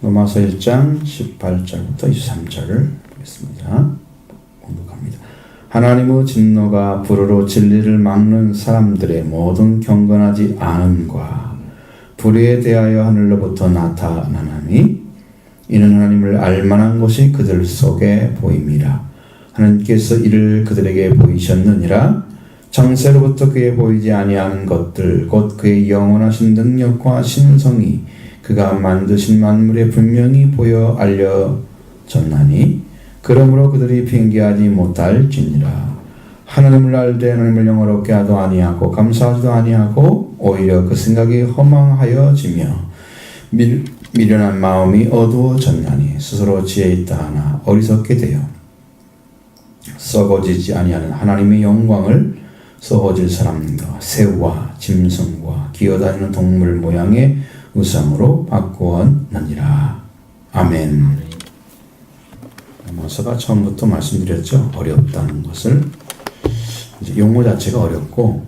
로마서 1장 18절부터 23절을 보겠습니다. 공독합니다. 하나님의 진노가 불의로 진리를 막는 사람들의 모든 경건하지 않음과 불의에 대하여 하늘로부터 나타나나니 이는 하나님을 알만한 것이 그들 속에 보임이라. 하나님께서 이를 그들에게 보이셨느니라. 창세로부터 그에 보이지 아니하는 것들 곧 그의 영원하신 능력과 신성이 그가 만드신 만물에 분명히 보여 알려졌나니 그러므로 그들이 핑계하지 못할지니라. 하나님을 알되 하나님을 영화롭게 하도 아니하고 감사하지도 아니하고 오히려 그 생각이 허망하여지며 미련한 마음이 어두워졌나니 스스로 지혜 있다 하나 어리석게 되어 썩어지지 아니하는 하나님의 영광을 썩어질 사람과 새와 짐승과 기어다니는 동물 모양의 우상으로 바꾸었느니라. 아멘. 로마서가 처음부터 말씀드렸죠. 어렵다는 것을. 이제 용어 자체가 어렵고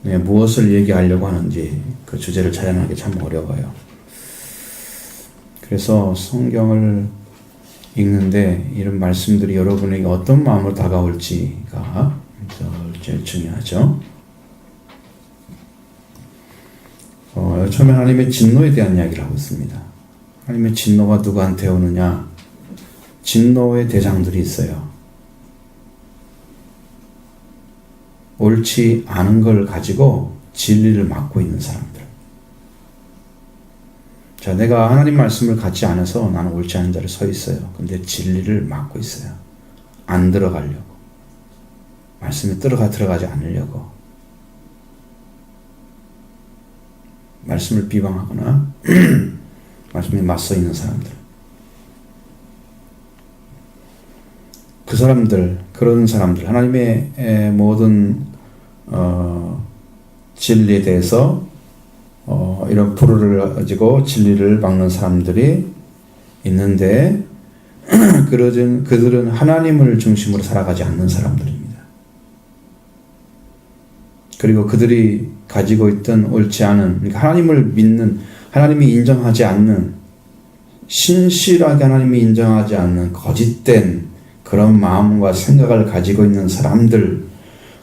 무엇을 얘기하려고 하는지 그 주제를 찾아내기 참 어려워요. 그래서 성경을 읽는데 이런 말씀들이 여러분에게 어떤 마음으로 다가올지가 제일 중요하죠. 처음에 하나님의 진노에 대한 이야기를 하고 있습니다. 하나님의 진노가 누구한테 오느냐? 진노의 대상들이 있어요. 옳지 않은 걸 가지고 진리를 막고 있는 사람들. 자, 내가 하나님 말씀을 갖지 않아서 나는 옳지 않은 자리에 서 있어요. 근데 진리를 막고 있어요. 안 들어가려고. 말씀에 들어가지 않으려고. 말씀을 비방하거나 말씀에 맞서 있는 사람들. 그 사람들, 그런 사람들, 하나님의 모든 진리에 대해서 이런 불의를 가지고 진리를 막는 사람들이 있는데 그들은 하나님을 중심으로 살아가지 않는 사람들입니다. 그리고 그들이 가지고 있던 옳지 않은, 그러니까 하나님을 믿는, 하나님이 인정하지 않는, 신실하게 하나님이 인정하지 않는 거짓된 그런 마음과 생각을 가지고 있는 사람들,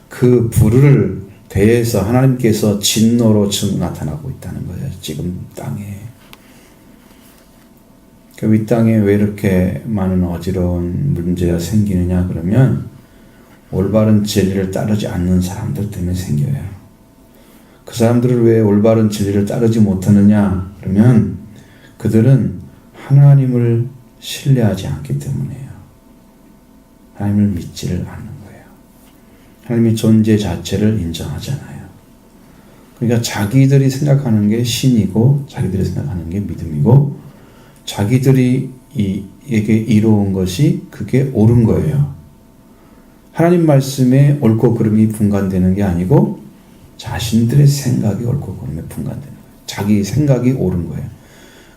그 불의를 대해서 하나님께서 진노로 나타나고 있다는 거예요. 지금 땅에. 그 이 땅에 왜 이렇게 많은 어지러운 문제가 생기느냐 그러면 올바른 진리를 따르지 않는 사람들 때문에 생겨요. 그 사람들을 왜 올바른 진리를 따르지 못하느냐 그러면 그들은 하나님을 신뢰하지 않기 때문이에요. 하나님을 믿지를 않는 거예요. 하나님의 존재 자체를 인정하지 않아요. 그러니까 자기들이 생각하는 게 신이고 자기들이 생각하는 게 믿음이고 자기들이 이게 이루어온 것이 그게 옳은 거예요. 하나님 말씀에 옳고 그름이 분간되는 게 아니고 자신들의 생각이 옳고 그름에 분간되는 거예요. 자기 생각이 옳은 거예요.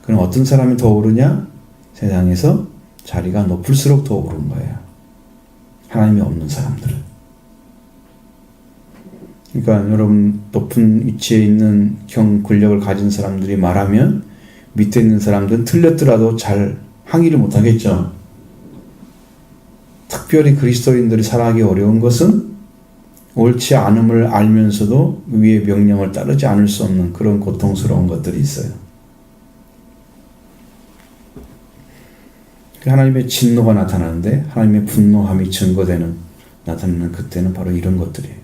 그럼 어떤 사람이 더 오르냐? 세상에서 자리가 높을수록 더 오른 거예요. 하나님이 없는 사람들은. 그러니까 여러분 높은 위치에 있는 권력을 가진 사람들이 말하면 밑에 있는 사람들은 틀렸더라도 잘 항의를 못하겠죠. 특별히 그리스도인들이 살아가기 어려운 것은 옳지 않음을 알면서도 위의 명령을 따르지 않을 수 없는 그런 고통스러운 것들이 있어요. 하나님의 진노가 나타나는데 하나님의 분노함이 나타나는 그때는 바로 이런 것들이에요.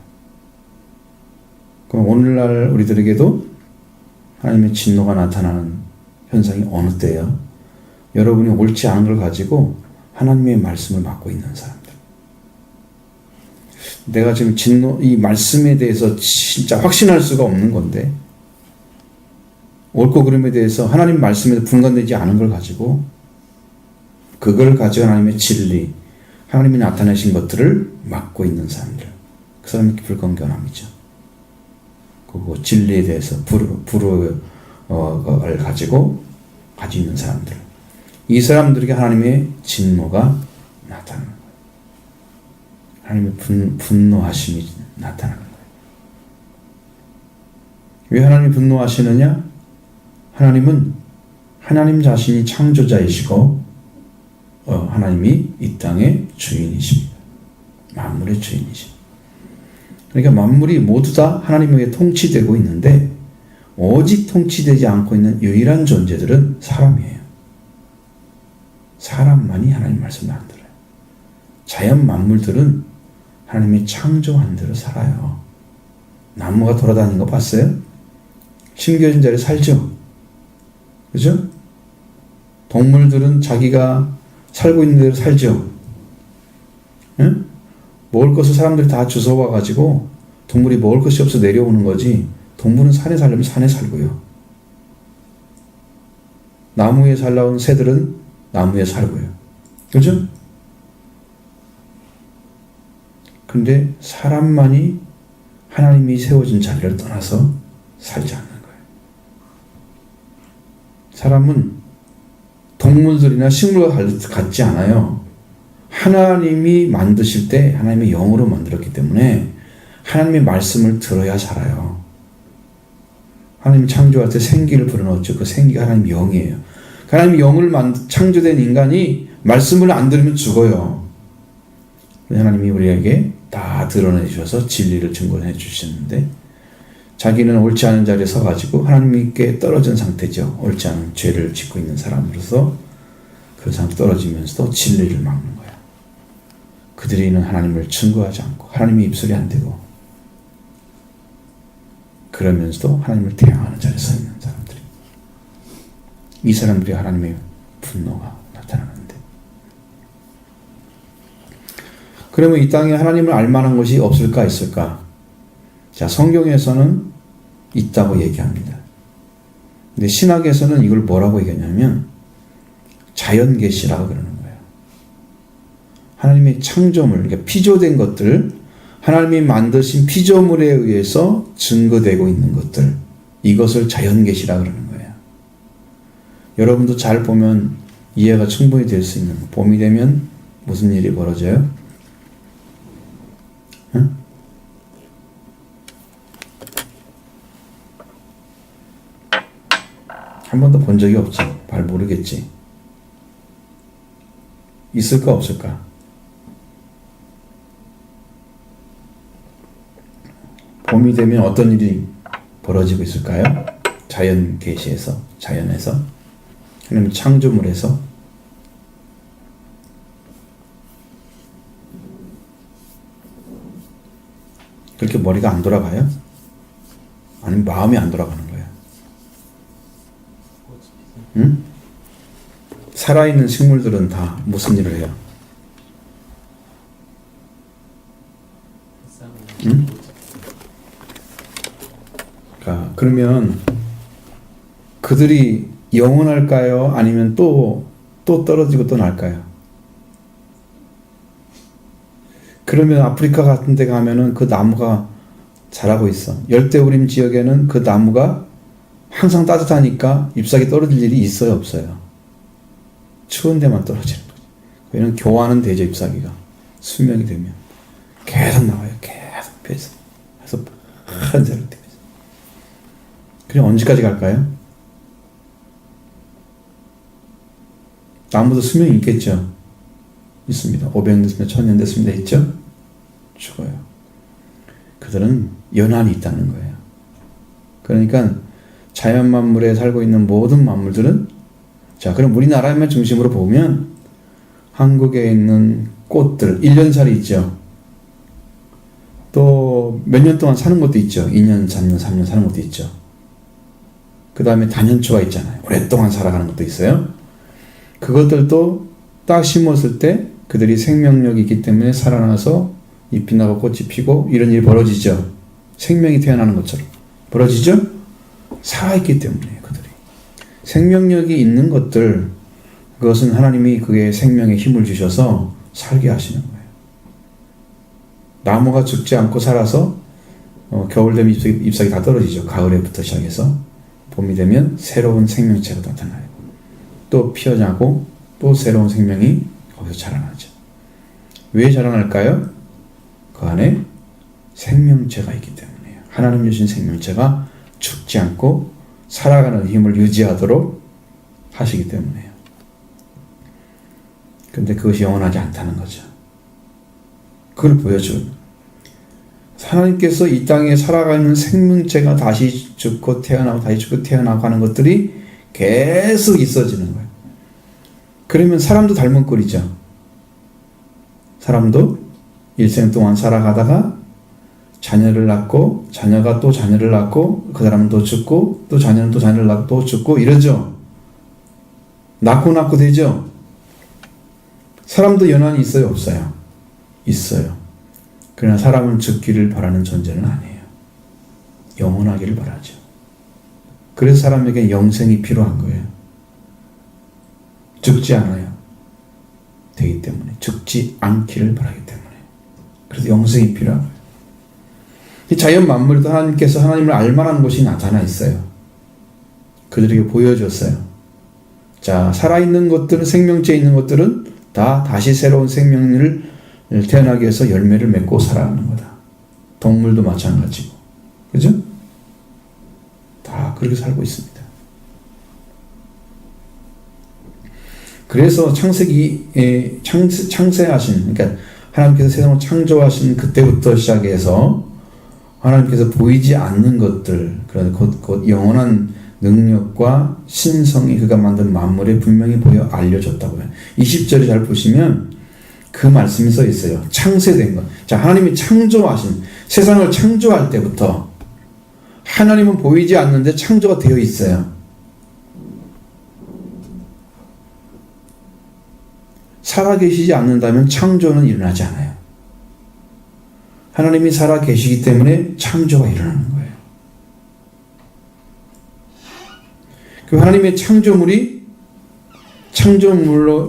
그럼 오늘날 우리들에게도 하나님의 진노가 나타나는 현상이 어느 때예요? 여러분이 옳지 않은 걸 가지고 하나님의 말씀을 막고 있는 사람들. 내가 지금 이 말씀에 대해서 진짜 확신할 수가 없는 건데 옳고 그름에 대해서 하나님 말씀에 분간되지 않은 걸 가지고 그걸 가지고 하나님의 진리, 하나님이 나타내신 것들을 막고 있는 사람들. 그 사람이 불건전함이죠. 그리고 진리에 대해서 불의를 가지고 있는 사람들. 이 사람들에게 하나님의 진노가 나타나는 거예요. 하나님의 분노하심이 나타나는 거예요. 왜 하나님이 분노하시느냐? 하나님은 하나님 자신이 창조자이시고 하나님이 이 땅의 주인이십니다. 만물의 주인이십니다. 그러니까 만물이 모두 다 하나님에게 통치되고 있는데 오직 통치되지 않고 있는 유일한 존재들은 사람이에요. 사람만이 하나님 말씀을 안 들어요. 자연 만물들은 하나님이 창조한 대로 살아요. 나무가 돌아다니는 거 봤어요? 심겨진 자리에 살죠? 그죠? 동물들은 자기가 살고 있는 대로 살죠? 응? 먹을 것을 사람들이 다 주워와가지고 동물이 먹을 것이 없어 내려오는 거지, 동물은 산에 살려면 산에 살고요. 나무에 살라온 새들은 나무에 살고요. 그죠? 근데 사람만이 하나님이 세워진 자리를 떠나서 살지 않는 거예요. 사람은 동물들이나 식물과 같지 않아요. 하나님이 만드실 때 하나님의 영으로 만들었기 때문에 하나님의 말씀을 들어야 살아요. 하나님이 창조할 때 생기를 불어넣었죠. 그 생기가 하나님의 영이에요. 하나님의 영을 창조된 인간이 말씀을 안 들으면 죽어요. 하나님이 우리에게 다 드러내 주셔서 진리를 증거해 주셨는데, 자기는 옳지 않은 자리에 서가지고 하나님께 떨어진 상태죠. 옳지 않은 죄를 짓고 있는 사람으로서 그 상태 떨어지면서도 진리를 막는 거야. 그들이는 하나님을 증거하지 않고 하나님의 입술이 안 되고, 그러면서도 하나님을 대항하는 자리에 서 있는 사람들이, 이 사람들이 하나님의 분노가 나타나는데, 그러면 이 땅에 하나님을 알만한 것이 없을까 있을까? 자, 성경에서는 있다고 얘기합니다. 근데 신학에서는 이걸 뭐라고 얘기하냐면 자연계시라고 그러는 거예요. 하나님의 창조물, 그러니까 피조된 것들, 하나님이 만드신 피조물에 의해서 증거되고 있는 것들, 이것을 자연계시라고 그러는 거예요. 여러분도 잘 보면 이해가 충분히 될 수 있는, 봄이 되면 무슨 일이 벌어져요? 응? 한 번도 본 적이 없지. 잘 모르겠지. 있을까 없을까? 봄이 되면 어떤 일이 벌어지고 있을까요? 자연 계시에서, 자연에서, 하나님 창조물에서. 그렇게 머리가 안 돌아가요? 아니면 마음이 안 돌아가는 거예요? 응? 살아있는 식물들은 다 무슨 일을 해요? 응? 그러면 그들이 영원할까요? 아니면 또 떨어지고 또 날까요? 그러면 아프리카 같은 데 가면은 그 나무가 자라고 있어. 열대우림 지역에는 그 나무가 항상 따뜻하니까 잎사귀 떨어질 일이 있어요, 없어요? 추운 데만 떨어지는 거죠. 왜냐면 교환은 되죠, 잎사귀가. 수명이 되면. 계속 나와요, 계속 펴서. 그래서 파란색을 띄고. 그럼 언제까지 갈까요? 나무도 수명이 있겠죠? 있습니다. 500년 됐습니다. 1000년 됐습니다. 있죠? 죽어요. 그들은 연한이 있다는 거예요. 그러니까 자연 만물에 살고 있는 모든 만물들은, 자, 그럼 우리나라만 중심으로 보면 한국에 있는 꽃들, 1년살이 있죠. 또 몇 년 동안 사는 것도 있죠. 2년, 3년, 3년 사는 것도 있죠. 그 다음에 단연초가 있잖아요. 오랫동안 살아가는 것도 있어요. 그것들도 딱 심었을 때 그들이 생명력이 있기 때문에 살아나서 잎이 나고 꽃이 피고 이런 일이 벌어지죠. 생명이 태어나는 것처럼 벌어지죠. 살아있기 때문에 그들이. 생명력이 있는 것들, 그것은 하나님이 그게 생명에 힘을 주셔서 살게 하시는 거예요. 나무가 죽지 않고 살아서 겨울 되면 잎사귀 다 떨어지죠. 가을에부터 시작해서 봄이 되면 새로운 생명체가 나타나요. 또 피어나고 또 새로운 생명이 거기서 자라나죠. 왜 자라날까요? 그 안에 생명체가 있기 때문이에요. 하나님 주신 생명체가 죽지 않고 살아가는 힘을 유지하도록 하시기 때문에요. 근데 그것이 영원하지 않다는 거죠. 그걸 보여줘요. 하나님께서 이 땅에 살아가는 생명체가 다시 죽고 태어나고 다시 죽고 태어나고 하는 것들이 계속 있어지는 거예요. 그러면 사람도 닮은 꼴이죠. 사람도 일생 동안 살아가다가 자녀를 낳고 자녀가 또 자녀를 낳고 그 사람은 또 죽고 또 자녀는 또 자녀를 낳고 또 죽고 이러죠. 낳고 되죠. 사람도 연한이 있어요, 없어요? 있어요. 그러나 사람은 죽기를 바라는 존재는 아니에요. 영원하기를 바라죠. 그래서 사람에게 영생이 필요한 거예요. 죽지 않아요. 되기 때문에. 죽지 않기를 바라기 때문에. 그래서 영생이 필요한 거예요. 이 자연 만물에도 하나님께서 하나님을 알만한 곳이 나타나 있어요. 그들에게 보여줬어요. 자, 살아있는 것들은, 생명체 있는 것들은 다 다시 새로운 생명을 태어나기 위해서 열매를 맺고 살아가는 거다. 동물도 마찬가지고. 그죠? 다 그렇게 살고 있습니다. 그래서 창세기에 창세하신, 그러니까 하나님께서 세상을 창조하신 그때부터 시작해서 하나님께서 보이지 않는 것들, 그런 곧 영원한 능력과 신성이 그가 만든 만물에 분명히 보여 알려줬다고요. 20절에 잘 보시면 그 말씀이 써 있어요. 창세된 것. 자, 하나님이 창조하신, 세상을 창조할 때부터 하나님은 보이지 않는데 창조가 되어 있어요. 살아계시지 않는다면 창조는 일어나지 않아요. 하나님이 살아계시기 때문에 창조가 일어나는 거예요. 그 하나님의 창조물이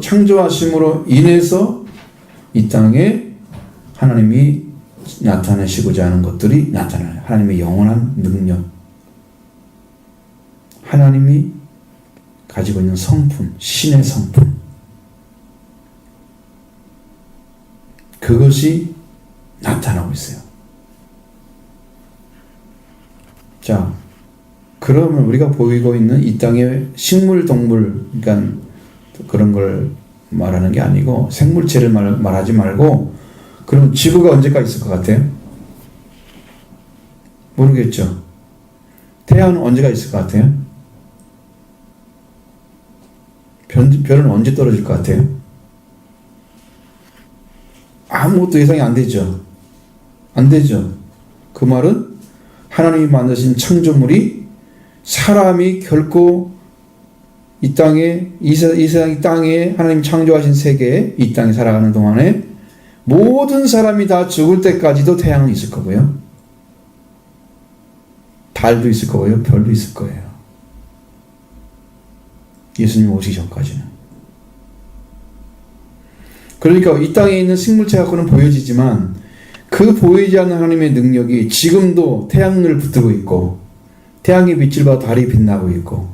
창조하심으로 인해서 이 땅에 하나님이 나타내시고자 하는 것들이 나타나요. 하나님의 영원한 능력, 하나님이 가지고 있는 성품, 신의 성품, 그것이 나타나고 있어요. 자, 그러면 우리가 보이고 있는 이 땅의 식물, 동물, 그러니까 그런 걸 말하는 게 아니고 생물체를 말하지 말고, 그럼 지구가 언제까지 있을 것 같아요? 모르겠죠. 태양은 언제가 있을 것 같아요? 별은 언제 떨어질 것 같아요? 아무것도 예상이 안 되죠. 안 되죠. 그 말은 하나님이 만드신 창조물이 사람이 결코 이 땅에, 이 세상 땅에 하나님 창조하신 세계에 이 땅에 살아가는 동안에 모든 사람이 다 죽을 때까지도 태양은 있을 거고요. 달도 있을 거고요. 별도 있을 거예요. 예수님 오시기 전까지는. 그러니까 이 땅에 있는 생물체 갖고는 보여지지만 그 보이지 않는 하나님의 능력이 지금도 태양을 붙들고 있고, 태양의 빛을 받아 달이 빛나고 있고,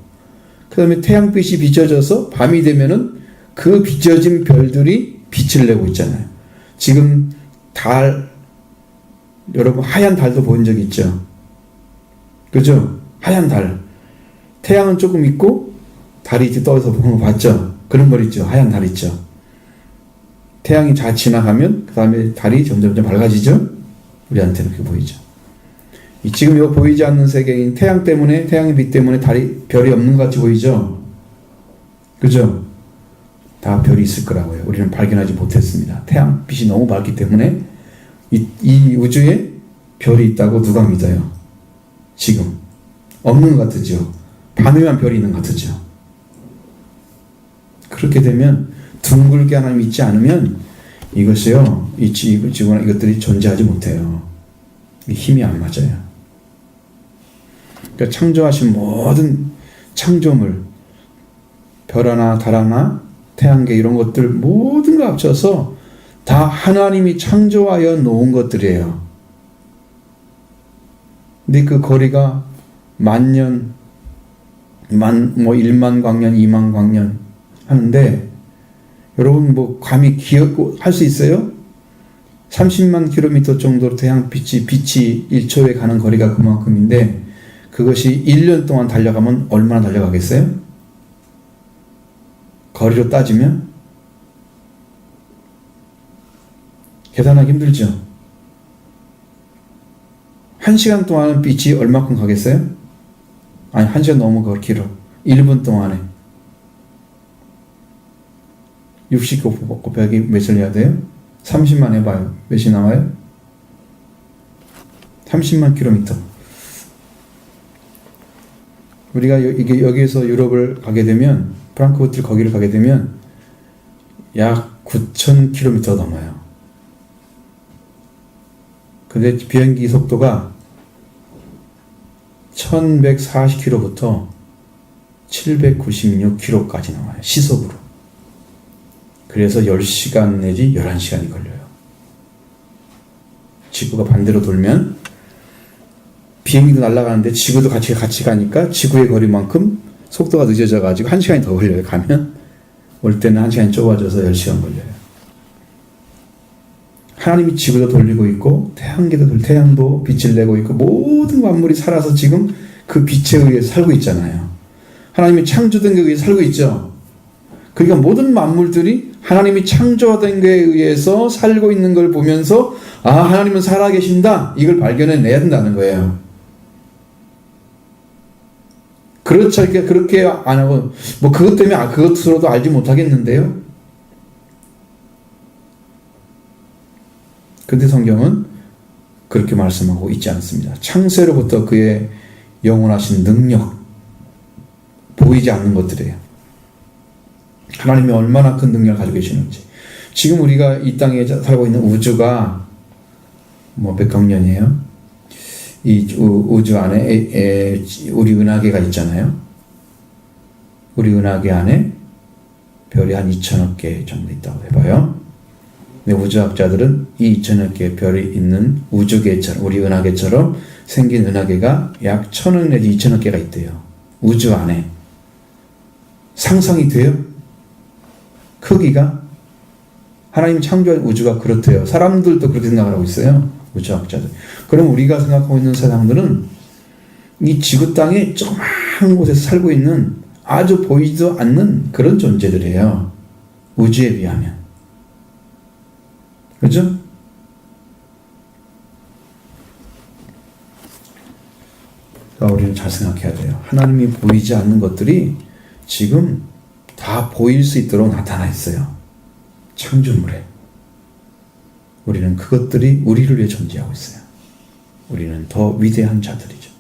그 다음에 태양빛이 비춰져서 밤이 되면은 그 비춰진 별들이 빛을 내고 있잖아요. 지금 달, 여러분 하얀 달도 본 적 있죠? 그죠? 하얀 달. 태양은 조금 있고 달이 이렇게 떠서 보면 봤죠? 그런 걸 있죠. 하얀 달 있죠. 태양이 다 지나가면 그 다음에 달이 점점 밝아지죠? 우리한테는 그렇게 보이죠. 지금 이거 보이지 않는 세계인 태양 때문에, 태양의 빛 때문에 별이 없는 것 같이 보이죠? 그죠? 다 별이 있을 거라고요. 우리는 발견하지 못했습니다. 태양빛이 너무 밝기 때문에 이 우주에 별이 있다고 누가 믿어요? 지금 없는 것 같죠? 밤에만 별이 있는 것 같죠? 그렇게 되면 둥글게 하나님 있지 않으면 이것이요, 이 지구나 이것들이 존재하지 못해요. 힘이 안 맞아요. 그러니까 창조하신 모든 창조물, 별 하나, 달 하나, 태양계 이런 것들 모든 거 합쳐서 다 하나님이 창조하여 놓은 것들이에요. 근데 그 거리가 만년, 1만 광년, 2만 광년 하는데, 여러분 감히 할 수 있어요? 30만 킬로미터 정도로 태양빛이 1초에 가는 거리가 그만큼인데, 그것이 1년 동안 달려가면 얼마나 달려가겠어요? 거리로 따지면 계산하기 힘들죠. 1시간 동안은 빛이 얼마큼 가겠어요? 아니 1시간 너무 길어. 1분 동안에 60 곱하기 몇을 해야 돼요? 30만 해봐요. 몇이 나와요? 30만 킬로미터. 우리가 여기에서 유럽을 가게 되면, 프랑크푸르트 거기를 가게 되면 약 9,000 킬로미터 넘어요. 근데 비행기 속도가 1140km부터 796km까지 나와요. 시속으로. 그래서 10시간 내지 11시간이 걸려요. 지구가 반대로 돌면 비행기도 날아가는데 지구도 같이 가니까 지구의 거리만큼 속도가 늦어져 가지고 1시간이 더 걸려요. 가면 올 때는 1시간이 좁아져서 10시간 걸려요. 하나님이 지구도 돌리고 있고 태양도 빛을 내고 있고 모든 만물이 살아서 지금 그 빛에 의해서 살고 있잖아요. 하나님이 창조된 것에 의해서 살고 있죠. 그러니까 모든 만물들이 하나님이 창조된 것에 의해서 살고 있는 걸 보면서 하나님은 살아계신다. 이걸 발견해내야 된다는 거예요. 그렇죠. 그렇게 안 하고 그것 때문에 그것으로도 알지 못하겠는데요. 근데 성경은 그렇게 말씀하고 있지 않습니다. 창세로부터 그의 영원하신 능력, 보이지 않는 것들이에요. 하나님이 얼마나 큰 능력을 가지고 계시는지. 지금 우리가 이 땅에 살고 있는 우주가 몇억 년이에요? 이 우주 안에 우리 은하계가 있잖아요. 우리 은하계 안에 별이 한 2천억 개 정도 있다고 해봐요. 근데 우주학자들은 이 2천억 개의 별이 있는 우주계처럼, 우리 은하계처럼 생긴 은하계가 약 1,000억 내지 2천억 개가 있대요. 우주 안에. 상상이 돼요? 크기가? 하나님 창조한 우주가 그렇대요. 사람들도 그렇게 생각을 하고 있어요. 우주학자들. 그럼 우리가 생각하고 있는 세상들은 이 지구 땅에 조그마한 곳에서 살고 있는 아주 보이지도 않는 그런 존재들이에요. 우주에 비하면. 그죠? 그러니까 우리는 잘 생각해야 돼요. 하나님이 보이지 않는 것들이 지금 다 보일 수 있도록 나타나 있어요. 창조물에. 우리는 그것들이 우리를 위해 존재하고 있어요. 우리는 더 위대한 자들이죠.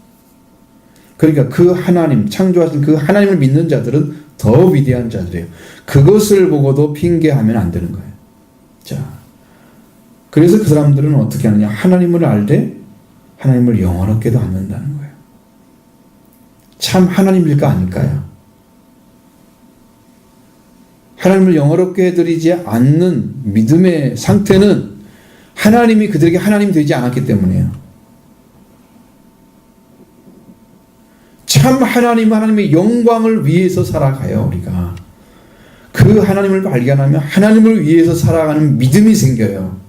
그러니까 그 하나님, 창조하신 그 하나님을 믿는 자들은 더 위대한 자들이에요. 그것을 보고도 핑계하면 안 되는 거예요. 자, 그래서 그 사람들은 어떻게 하느냐? 하나님을 알되 하나님을 영원롭게도 않는다는 거예요. 참 하나님일까 아닐까요? 하나님을 영원롭게 해드리지 않는 믿음의 상태는 하나님이 그들에게 하나님이 되지 않았기 때문이에요. 참 하나님의 영광을 위해서 살아가요. 우리가 그 하나님을 발견하면 하나님을 위해서 살아가는 믿음이 생겨요.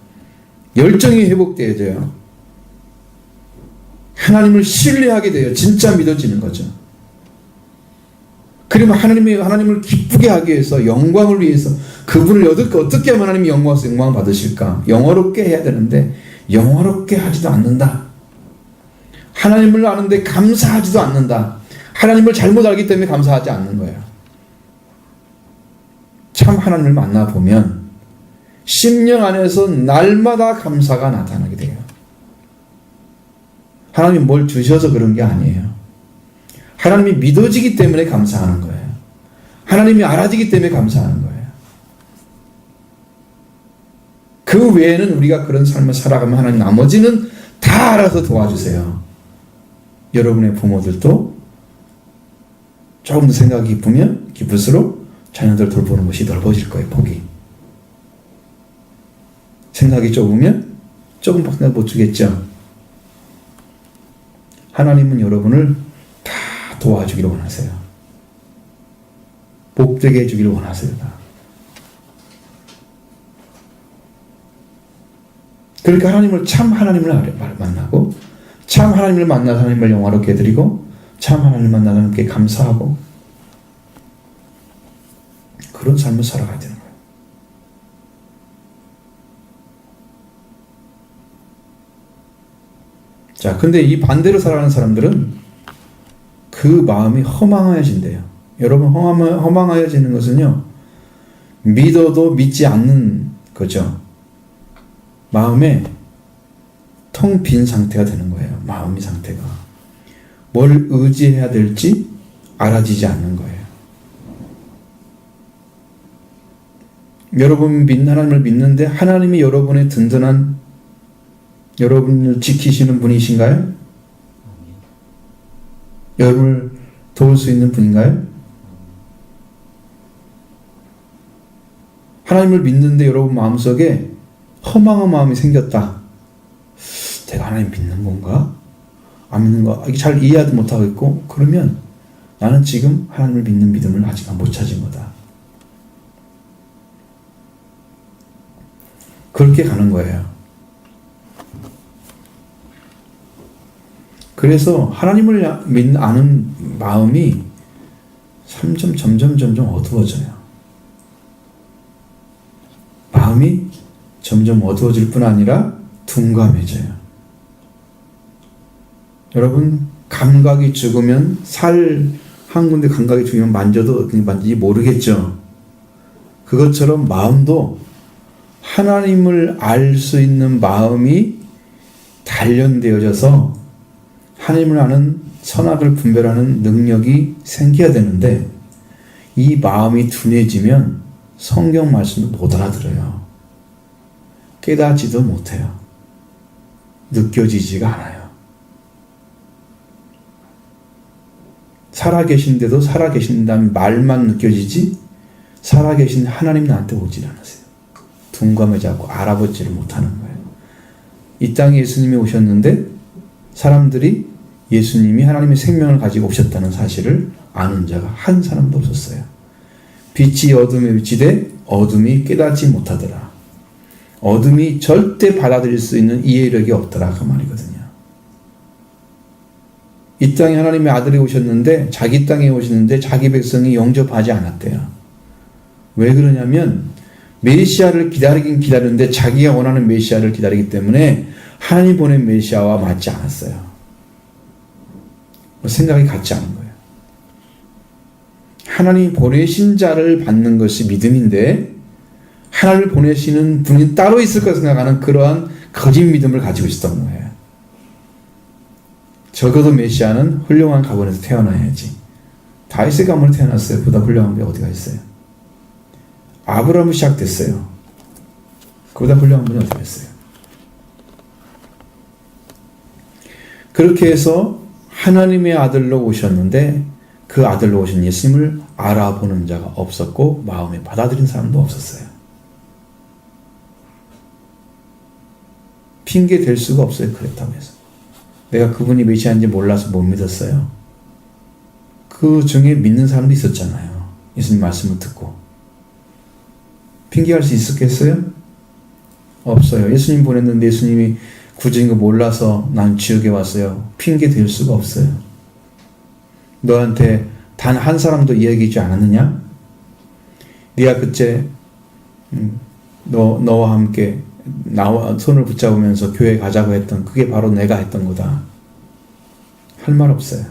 열정이 회복되어져요. 하나님을 신뢰하게 돼요. 진짜 믿어지는 거죠. 그러면 하나님을 기쁘게 하기 위해서, 영광을 위해서, 그분을 어떻게 하면 하나님이 영광 받으실까? 영화롭게 해야 되는데 영화롭게 하지도 않는다. 하나님을 아는데 감사하지도 않는다. 하나님을 잘못 알기 때문에 감사하지 않는 거예요. 참 하나님을 만나보면 심령 안에서 날마다 감사가 나타나게 돼요. 하나님이 뭘 주셔서 그런 게 아니에요. 하나님이 믿어지기 때문에 감사하는 거예요. 하나님이 알아지기 때문에 감사하는 거예요. 그 외에는 우리가 그런 삶을 살아가면 하나님 나머지는 다 알아서 도와주세요. 여러분의 부모들도 조금 더 생각이 깊으면 깊을수록 자녀들 돌보는 것이 넓어질 거예요. 복이. 생각이 좁으면 조금 밖에 못 주겠죠. 하나님은 여러분을 다 도와주기를 원하세요. 복되게 해주기를 원하세요. 다. 그러니까 참 하나님을 만나고 참 하나님을 만나서 하나님을 영화롭게 해드리고 참 하나님을 만나서 함께 감사하고 그런 삶을 살아가야 되는 거예요. 자, 근데 이 반대로 살아가는 사람들은 그 마음이 허망해진대요. 여러분, 허망해지는 것은요, 믿어도 믿지 않는 거죠. 마음에 텅 빈 상태가 되는 거예요. 마음의 상태가. 뭘 의지해야 될지 알아지지 않는 거예요. 여러분 하나님을 믿는데 하나님이 여러분의 든든한, 여러분을 지키시는 분이신가요? 여러분을 도울 수 있는 분인가요? 하나님을 믿는데 여러분 마음속에 허망한 마음이 생겼다. 내가 하나님 믿는 건가? 안 믿는 거? 이게 잘 이해하지 못하고 있고, 그러면 나는 지금 하나님을 믿는 믿음을 아직 못 찾은 거다. 그렇게 가는 거예요. 그래서 하나님을 아는 마음이 점점 어두워져요. 마음이 점점 어두워질 뿐 아니라 둔감해져요. 여러분, 감각이 죽으면, 살 한 군데 감각이 죽으면 만져도 만지지 모르겠죠. 그것처럼 마음도 하나님을 알 수 있는 마음이 단련되어져서 하나님을 아는, 선악을 분별하는 능력이 생겨야 되는데, 이 마음이 둔해지면 성경 말씀도 못 알아들어요. 깨닫지도 못해요. 느껴지지가 않아요. 살아계신데도 살아계신다는 말만 느껴지지, 살아계신 하나님 나한테 오질 않으세요. 둔감해져서 알아보지를 못하는 거예요. 이 땅에 예수님이 오셨는데 사람들이 예수님이 하나님의 생명을 가지고 오셨다는 사실을 아는 자가 한 사람도 없었어요. 빛이 어둠에 비치되 어둠이 깨닫지 못하더라. 어둠이 절대 받아들일 수 있는 이해력이 없더라, 그 말이거든요. 이 땅에 하나님의 아들이 오셨는데, 자기 땅에 오셨는데 자기 백성이 영접하지 않았대요. 왜 그러냐면 메시아를 기다리긴 기다렸는데 자기가 원하는 메시아를 기다리기 때문에 하나님 보낸 메시아와 맞지 않았어요. 생각이 같지 않은 거예요. 하나님 보내신 자를 받는 것이 믿음인데, 하나님을 보내시는 분이 따로 있을 까 생각하는 그러한 거짓 믿음을 가지고 있었던 거예요. 적어도 메시아는 훌륭한 가문에서 태어나야지. 다윗의 가문에 태어났어요. 보다 훌륭한 게 어디가 있어요? 아브라함이 시작됐어요. 그보다 훌륭한 분이 어디가 있어요? 그렇게 해서 하나님의 아들로 오셨는데, 그 아들로 오신 예수님을 알아보는 자가 없었고 마음에 받아들인 사람도 없었어요. 핑계 댈 수가 없어요. 그랬다고 해서 내가 그분이 메시아인지 몰라서 못 믿었어요. 그 중에 믿는 사람도 있었잖아요. 예수님 말씀을 듣고. 핑계할 수 있었겠어요? 없어요. 예수님 보냈는데 예수님이 구주인 거 몰라서 난 지옥에 왔어요. 핑계 댈 수가 없어요. 너한테 단 한 사람도 이야기하지 않았느냐? 네가 그때 너와 함께 나와 손을 붙잡으면서 교회 가자고 했던, 그게 바로 내가 했던 거다. 할 말 없어요.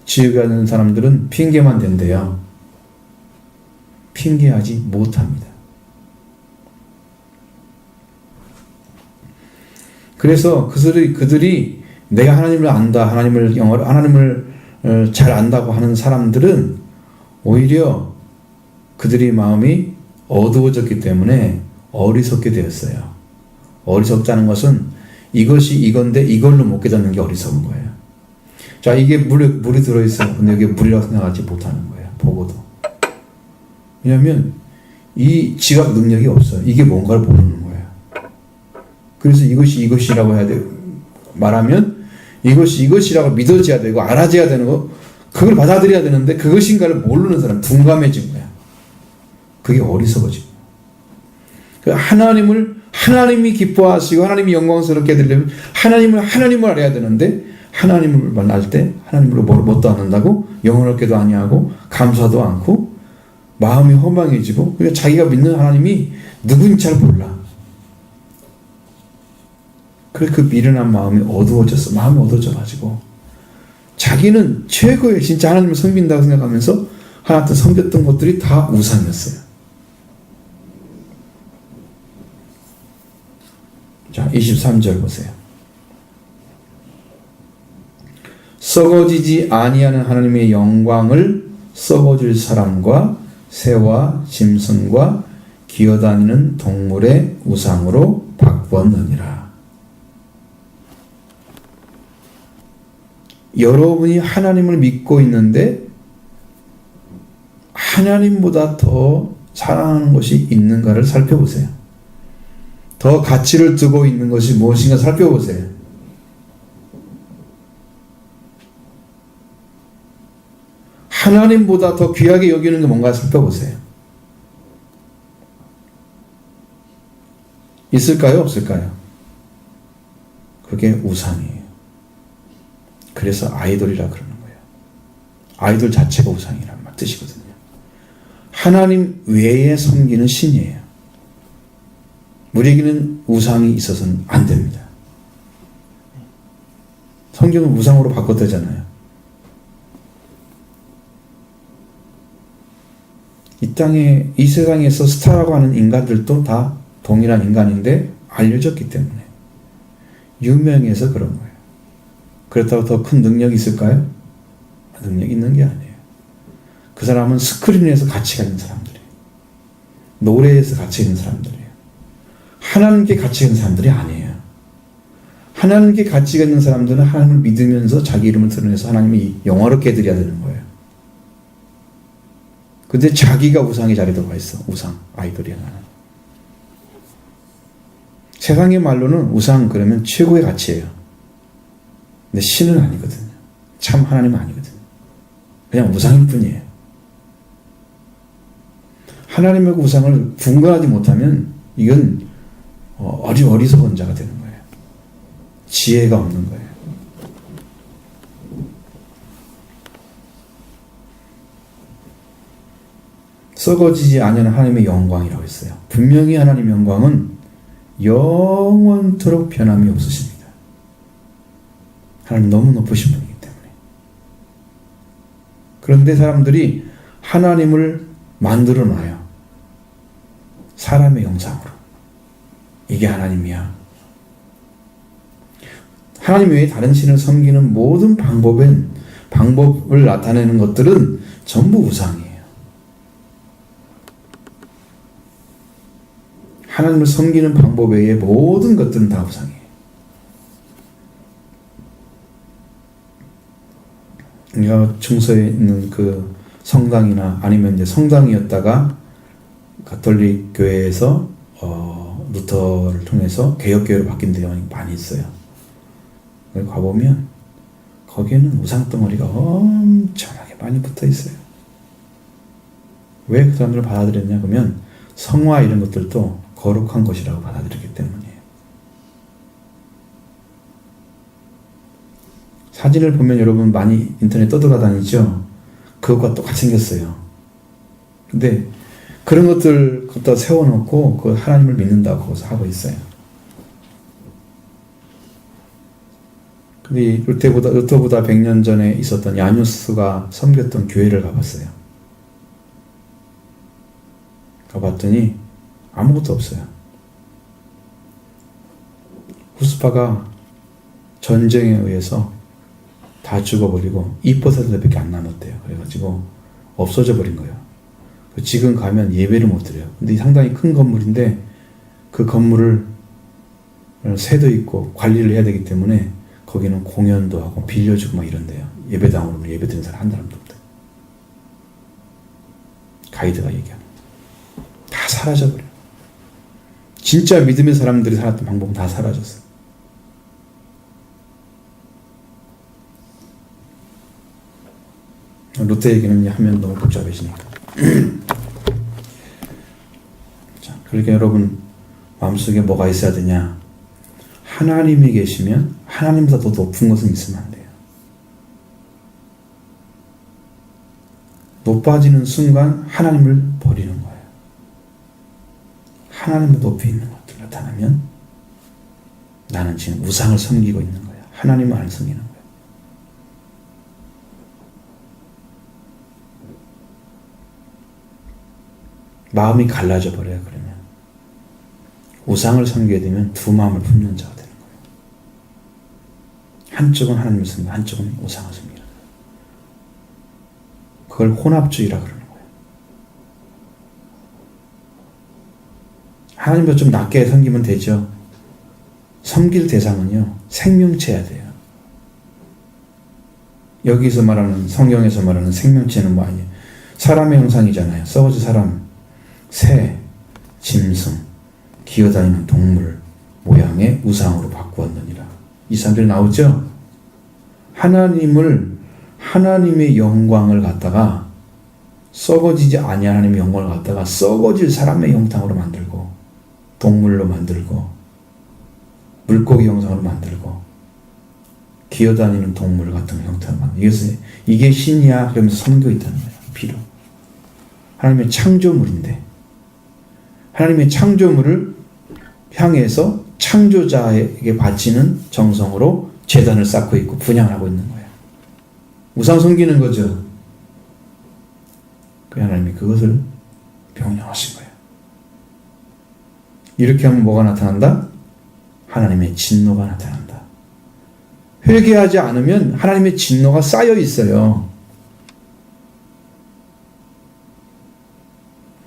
지옥에 가는 사람들은 핑계만 댄대요. 핑계하지 못합니다. 그래서 그들이 내가 하나님을 안다, 하나님을 잘 안다고 하는 사람들은 오히려 그들의 마음이 어두워졌기 때문에 어리석게 되었어요. 어리석다는 것은 이것이 이건데 이걸로 못 깨닫는 게 어리석은 거예요. 자, 이게 물이 들어있어요. 근데 이게 물이라고 생각하지 못하는 거예요. 보고도. 왜냐하면 이 지각 능력이 없어요. 이게 뭔가를 모르는 거예요. 그래서 이것이라고 해야 돼요. 말하면 이것이라고 믿어져야 되고 알아져야 되는 거, 그걸 받아들여야 되는데 그것인가를 모르는 사람, 둔감해진 거야. 그게 어리석어진 거야. 하나님이 기뻐하시고 하나님이 영광스럽게 해드리려면 하나님을 알아야 되는데, 하나님을 만날 때 하나님으로 뭣도 안 한다고 영원하게도 아니하고 감사도 않고 마음이 허망해지고, 그러니까 자기가 믿는 하나님이 누구인지 잘 몰라. 그래서 그 미련한 마음이 어두워졌어. 마음이 어두워져가지고 자기는 최고의 진짜 하나님을 섬긴다고 생각하면서 하나님 섬겼던 것들이 다 우상이었어요. 자, 23절 보세요. 썩어지지 아니하는 하나님의 영광을 썩어질 사람과 새와 짐승과 기어다니는 동물의 우상으로 바꾸었느니라. 여러분이 하나님을 믿고 있는데 하나님보다 더 사랑하는 것이 있는가를 살펴보세요. 더 가치를 두고 있는 것이 무엇인가 살펴보세요. 하나님보다 더 귀하게 여기는 게 뭔가 살펴보세요. 있을까요? 없을까요? 그게 우상이에요. 그래서 아이돌이라 그러는 거예요. 아이돌 자체가 우상이란 말 뜻이거든요. 하나님 외에 섬기는 신이에요. 우리에게는 우상이 있어서는 안 됩니다. 성경은 우상으로 바꿨다잖아요. 이 땅에, 이 세상에서 스타라고 하는 인간들도 다 동일한 인간인데 알려졌기 때문에 유명해서 그런 거예요. 그렇다고 더 큰 능력이 있을까요? 능력이 있는 게 아니에요. 그 사람은 스크린에서 가치가 있는 사람들이에요. 노래에서 가치가 있는 사람들이에요. 하나님께 가치가 있는 사람들이 아니에요. 하나님께 가치가 있는 사람들은 하나님을 믿으면서 자기 이름을 드러내서 하나님이 영화롭게 해드려야 되는 거예요. 근데 자기가 우상의 자리에 들어가 있어. 우상, 아이돌이야 나는. 세상의 말로는 우상 그러면 최고의 가치예요. 근데 신은 아니거든요. 참 하나님은 아니거든요. 그냥 우상일 뿐이에요. 하나님의 우상을 분간하지 못하면 이건 어리석은 자가 되는 거예요. 지혜가 없는 거예요. 썩어지지 않는 하나님의 영광이라고 했어요. 분명히 하나님의 영광은 영원토록 변함이 없으십니다. 하나님 너무 높으신 분이기 때문에. 그런데 사람들이 하나님을 만들어 놔요. 사람의 형상으로. 이게 하나님이야. 하나님 외에 다른 신을 섬기는 모든 방법을 나타내는 것들은 전부 우상이에요. 하나님을 섬기는 방법 외에 모든 것들은 다 우상이에요. 우리가 중서에 있는 그 성당이나 아니면 이제 성당이었다가 가톨릭 교회에서 루터를 통해서 개혁교회로 바뀐 데가 많이 있어요. 가보면 거기에는 우상덩어리가 엄청나게 많이 붙어 있어요. 왜 그 사람들을 받아들였냐 그러면 성화 이런 것들도 거룩한 것이라고 받아들이기 때문이에요. 사진을 보면 여러분 많이 인터넷 떠돌아다니죠? 그것과 똑같이 생겼어요. 근데 그런 것들 갖다 세워놓고 그 하나님을 믿는다고 거기서 하고 있어요. 근데 루터보다 100년 전에 있었던 야누스가 섬겼던 교회를 가봤어요. 가봤더니 아무것도 없어요. 후스파가 전쟁에 의해서 다 죽어버리고 2%밖에 안 남았대요. 그래가지고 없어져 버린 거예요. 지금 가면 예배를 못 드려요. 근데 상당히 큰 건물인데 그 건물을 새도 있고 관리를 해야 되기 때문에 거기는 공연도 하고 빌려주고 막 이런데요. 예배당으로 예배 드리는 사람 한 사람도 없대. 가이드가 얘기하는 다 사라져버려요. 진짜 믿음의 사람들이 살았던 방법은 다 사라졌어요. 루터 얘기는 하면 너무 복잡해지니까. 자, 그러니까 여러분 마음속에 뭐가 있어야 되냐? 하나님이 계시면 하나님보다 더 높은 것은 있으면 안 돼요. 높아지는 순간 하나님을 버리는 거예요. 하나님의 높이 있는 것들 나타나면 나는 지금 우상을 섬기고 있는 거예요. 하나님을 안 섬기는 거예요. 마음이 갈라져 버려요. 그러면 우상을 섬기게 되면 두 마음을 품는 자가 되는 거예요. 한쪽은 하나님을 섬기고 한쪽은 우상을 섬기는 거예요. 그걸 혼합주의라 그러는 거예요. 하나님도 좀 낮게 섬기면 되죠. 섬길 대상은요, 생명체여야 돼요. 여기서 말하는, 성경에서 말하는 생명체는 뭐 아니에요? 사람의 형상이잖아요. 썩어진 사람, 새, 짐승, 기어다니는 동물 모양의 우상으로 바꾸었느니라. 이 사람들이 나오죠? 하나님의 영광을 갖다가 썩어지지 아니한 하나님의 영광을 갖다가 썩어질 사람의 형상으로 만들고, 동물로 만들고, 물고기 형상으로 만들고, 기어다니는 동물 같은 형태로 만들고, 이게 신이야 그러면서 섬기고 있다는 거예요. 비로. 하나님의 창조물인데, 하나님의 창조물을 향해서 창조자에게 바치는 정성으로 제단을 쌓고 있고 분향을 하고 있는 거예요. 우상 섬기는 거죠. 그 하나님이 그것을 명령하신 거예요. 이렇게 하면 뭐가 나타난다? 하나님의 진노가 나타난다. 회개하지 않으면 하나님의 진노가 쌓여 있어요.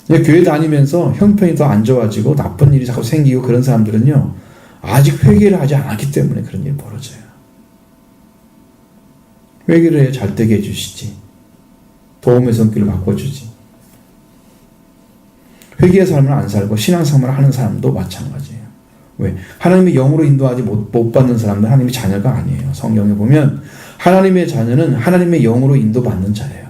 교회 다니면서 형편이 더 안 좋아지고 나쁜 일이 자꾸 생기고 그런 사람들은요, 아직 회개를 하지 않았기 때문에 그런 일이 벌어져요. 회개를 해 잘 되게 해주시지. 도움의 손길을 바꿔주지. 회개의 삶을 안 살고 신앙생활을 하는 사람도 마찬가지예요. 왜? 하나님의 영으로 인도하지 못 받는 사람은 하나님의 자녀가 아니에요. 성경에 보면 하나님의 자녀는 하나님의 영으로 인도받는 자예요.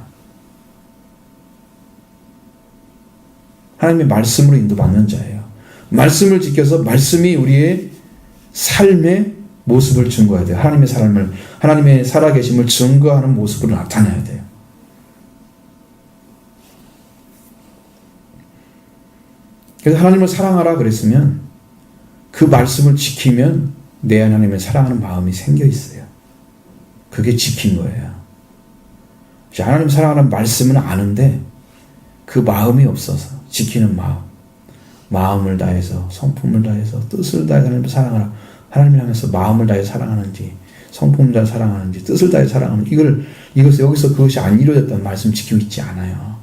하나님의 말씀으로 인도받는 자예요. 말씀을 지켜서 말씀이 우리의 삶의 모습을 증거해야 돼요. 하나님의 살아계심을 증거하는 모습으로 나타내야 돼요. 그래서 하나님을 사랑하라 그랬으면 그 말씀을 지키면 내 안에 하나님을 사랑하는 마음이 생겨 있어요. 그게 지킨 거예요. 하나님 사랑하는 말씀은 아는데 그 마음이 없어서 지키는 마음을 다해서 성품을 다해서 뜻을 다해서 하나님을 사랑하라. 하나님을 향해서 마음을 다해서 사랑하는지 성품을 다해서 사랑하는지 뜻을 다해서 사랑하는지 여기서 그것이 안 이루어졌다는 말씀 지키고 있지 않아요.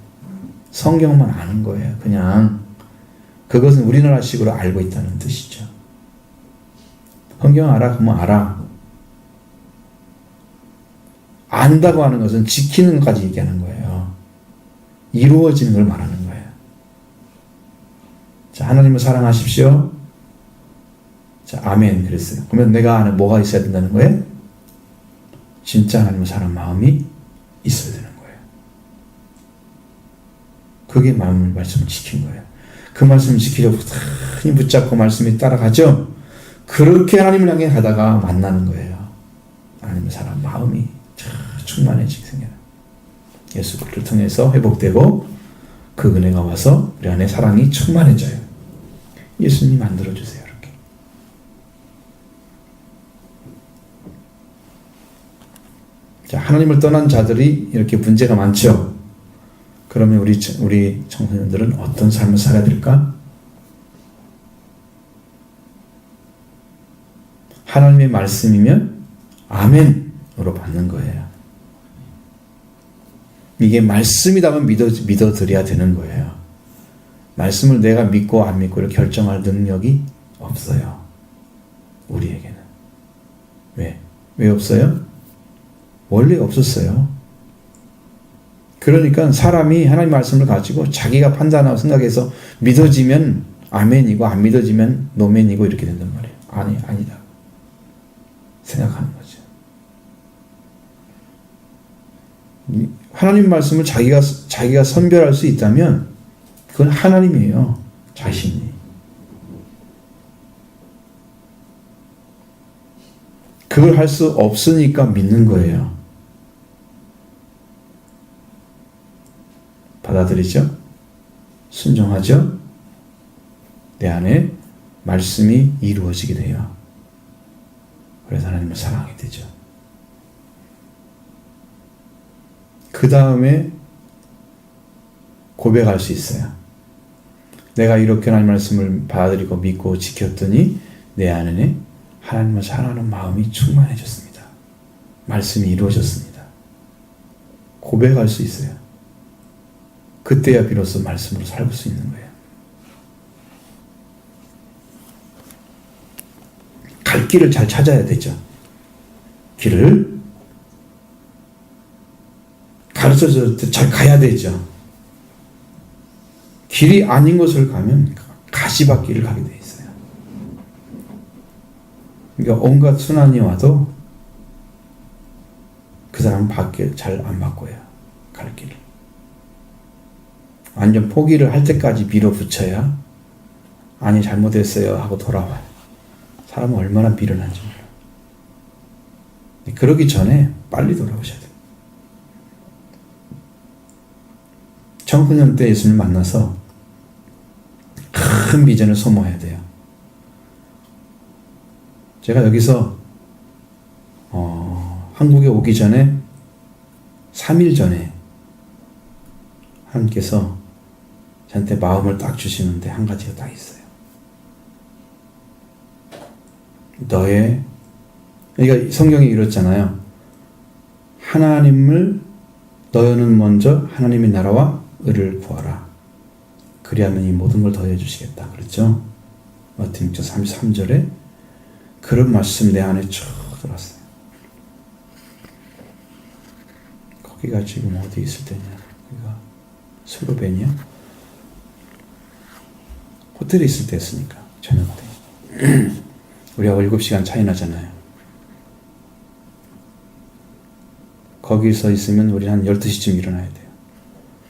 성경만 아는 거예요. 그냥 그것은 우리나라식으로 알고 있다는 뜻이죠. 성경 알아? 그러면 알아. 안다고 하는 것은 지키는 것까지 얘기하는 거예요. 이루어지는 걸 말하는 거예요. 자, 하나님을 사랑하십시오. 자, 아멘 그랬어요. 그러면 내가 안에 뭐가 있어야 된다는 거예요? 진짜 하나님을 사랑하는 마음이 있어야 되는 거예요. 그게 말씀을 지킨 거예요. 그 말씀을 지키려고 힘 붙잡고 말씀에 따라가죠. 그렇게 하나님을 향해 가다가 만나는 거예요. 하나님을 사랑하는 마음이 충만해지게 생겨요. 예수 그리스도를 통해서 회복되고 그 은혜가 와서 우리 안에 사랑이 충만해져요. 예수님이 만들어주세요. 이렇게. 자, 하나님을 떠난 자들이 이렇게 문제가 많죠. 그러면 우리 청소년들은 어떤 삶을 살아야 될까? 하나님의 말씀이면 아멘으로 받는 거예요. 이게 말씀이라면 믿어드려야 되는 거예요. 말씀을 내가 믿고 안 믿고를 결정할 능력이 없어요. 우리에게는. 왜 없어요? 원래 없었어요. 그러니까 사람이 하나님 말씀을 가지고 자기가 판단하고 생각해서 믿어지면 아멘이고 안 믿어지면 노멘이고 이렇게 된단 말이에요. 아니다. 생각하는 거죠. 하나님 말씀을 자기가 선별할 수 있다면 그건 하나님이에요. 자신이. 그걸 할 수 없으니까 믿는 거예요. 받아들이죠? 순종하죠? 내 안에 말씀이 이루어지게 돼요. 그래서 하나님을 사랑하게 되죠. 그 다음에 고백할 수 있어요. 내가 이렇게 하나님 말씀을 받아들이고 믿고 지켰더니 내 안에 하나님을 사랑하는 마음이 충만해졌습니다. 말씀이 이루어졌습니다. 고백할 수 있어요. 그때야 비로소 말씀으로 살고 수 있는 거예요. 갈 길을 잘 찾아야 되죠. 길을 가르쳐서 잘 가야 되죠. 길이 아닌 곳을 가면 가시밭길을 가게 돼 있어요. 그러니까 온갖 순환이 와도 그 사람은 밖에 잘 안 바꿔요. 갈 길을. 완전 포기를 할 때까지 밀어붙여야 아니 잘못했어요 하고 돌아와요. 사람은 얼마나 미련한지 몰라요. 그러기 전에 빨리 돌아오셔야 돼요. 청소년 때 예수님을 만나서 큰 비전을 소모해야 돼요. 제가 여기서 한국에 오기 전에 3일 전에 하나님께서 저한테 마음을 딱 주시는데 한 가지가 딱 있어요. 그러니까 성경이 이렇잖아요. 하나님을 너희는 먼저 하나님의 나라와 의를 구하라. 그리하면 이 모든 걸 더해 주시겠다. 그렇죠? 마태복음 33절에 그런 말씀 내 안에 쭉 들었어요. 거기가 지금 어디 있을 때냐? 거기가 슬로베니아? 호텔에 있을 때였으니까 저녁 때. 우리하고 7시간 차이 나잖아요. 거기서 있으면 우리 한 12시쯤 일어나야 돼요.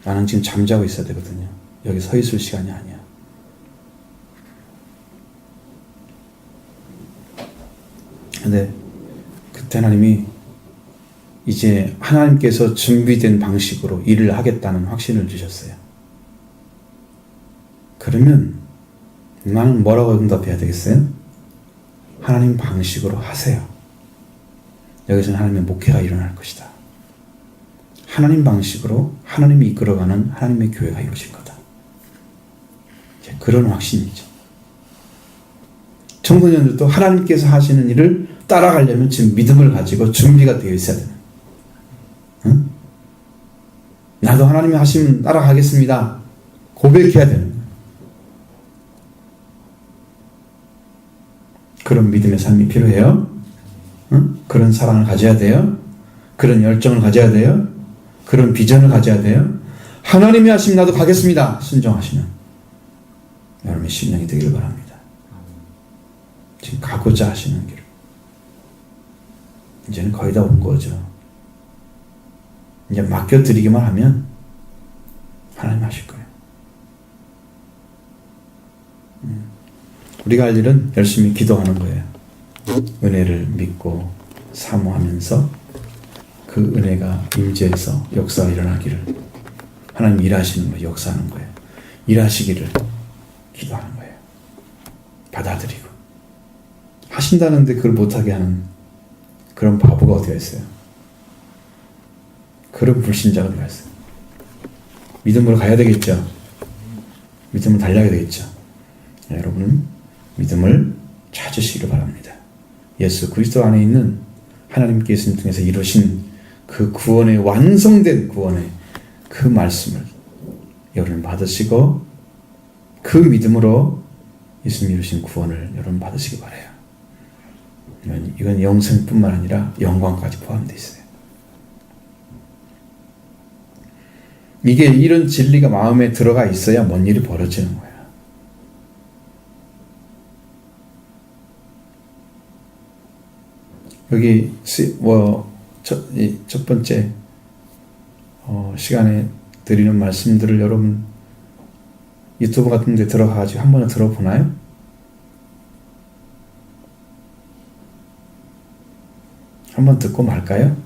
나는 지금 잠자고 있어야 되거든요. 여기 서 있을 시간이 아니야. 근데 그때 하나님이 이제 하나님께서 준비된 방식으로 일을 하겠다는 확신을 주셨어요. 그러면 나는 뭐라고 응답해야 되겠어요? 하나님 방식으로 하세요. 여기서는 하나님의 목회가 일어날 것이다. 하나님 방식으로 하나님이 이끌어가는 하나님의 교회가 이루어질 거다. 그런 확신이죠. 청소년들도 하나님께서 하시는 일을 따라가려면 지금 믿음을 가지고 준비가 되어 있어야 되는. 응? 나도 하나님이 하시면 따라가겠습니다. 고백해야 되는 거예요. 그런 믿음의 삶이 필요해요. 응? 그런 사랑을 가져야 돼요. 그런 열정을 가져야 돼요. 그런 비전을 가져야 돼요. 하나님이 하시면 나도 가겠습니다. 순종하시면 여러분의 심령이 되기를 바랍니다. 지금 가고자 하시는 길. 이제는 거의 다 온 거죠. 이제 맡겨드리기만 하면 하나님 하실 거예요. 우리가 할 일은 열심히 기도하는 거예요. 은혜를 믿고 사모하면서 그 은혜가 임재해서 역사가 일어나기를, 하나님 일하시는 거예요. 역사하는 거예요. 일하시기를 기도하는 거예요. 받아들이고. 하신다는데 그걸 못하게 하는 그런 바보가 어디가 있어요? 그런 불신자가 어디가 있어요? 믿음으로 가야 되겠죠. 믿음을 달려야 되겠죠. 여러분은 믿음을 찾으시기를 바랍니다. 예수 그리스도 안에 있는 하나님께 예수님 통해서 이루신 그 구원의 완성된 구원의 그 말씀을 여러분 받으시고 그 믿음으로 예수님 이루신 구원을 여러분 받으시기 바라요. 이건 영생뿐만 아니라 영광까지 포함되어 있어요. 이게 이런 진리가 마음에 들어가 있어야 뭔 일이 벌어지는 거예요. 여기 첫 번째 시간에 드리는 말씀들을 여러분 유튜브 같은 데 들어가가지고 한 번은 들어보나요? 한번 듣고 말까요?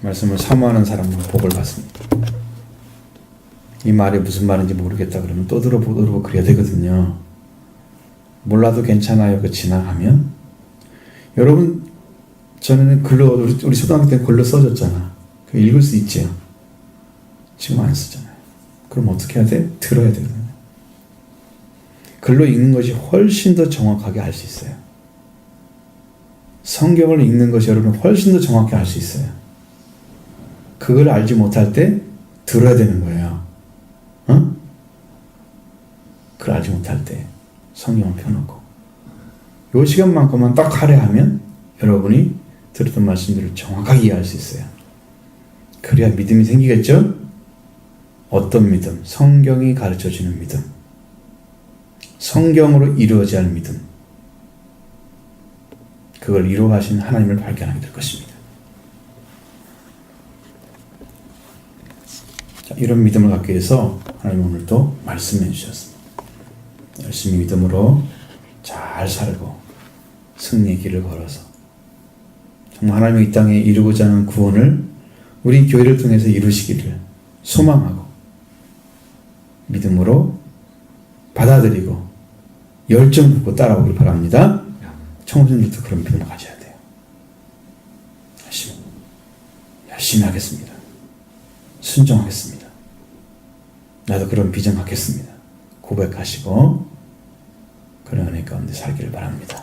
말씀을 사모하는 사람은 복을 받습니다. 이 말이 무슨 말인지 모르겠다 그러면 또 들어보고 그래야 되거든요. 몰라도 괜찮아요. 그 지나가면 여러분 전에는 글로 우리 초등학교 때 글로 써줬잖아. 그 읽을 수 있지요. 지금 안 쓰잖아요. 그럼 어떻게 해야 돼? 들어야 되거든요. 글로 읽는 것이 훨씬 더 정확하게 알 수 있어요. 성경을 읽는 것이 여러분 훨씬 더 정확히 알 수 있어요. 그걸 알지 못할 때 들어야 되는 거예요. 그걸 알지 못할 때 성경을 펴놓고 요 시간만큼만 딱 할애하면 여러분이 들었던 말씀들을 정확하게 이해할 수 있어요. 그래야 믿음이 생기겠죠? 어떤 믿음? 성경이 가르쳐주는 믿음. 성경으로 이루어져야 할 믿음. 그걸 이루어가신 하나님을 발견하게 될 것입니다. 자, 이런 믿음을 갖기 위해서 하나님 오늘도 말씀해 주셨습니다. 열심히 믿음으로 잘 살고 승리의 길을 걸어서 정말 하나님의 이 땅에 이루고자 하는 구원을 우리 교회를 통해서 이루시기를 소망하고 믿음으로 받아들이고 열정 갖고 따라오길 바랍니다. 청소년들도 그런 믿음을 가져야 돼요. 열심히 하겠습니다. 순종하겠습니다. 나도 그런 비전 갖겠습니다. 고백하시고 그런 은혜 가운데 살기를 바랍니다.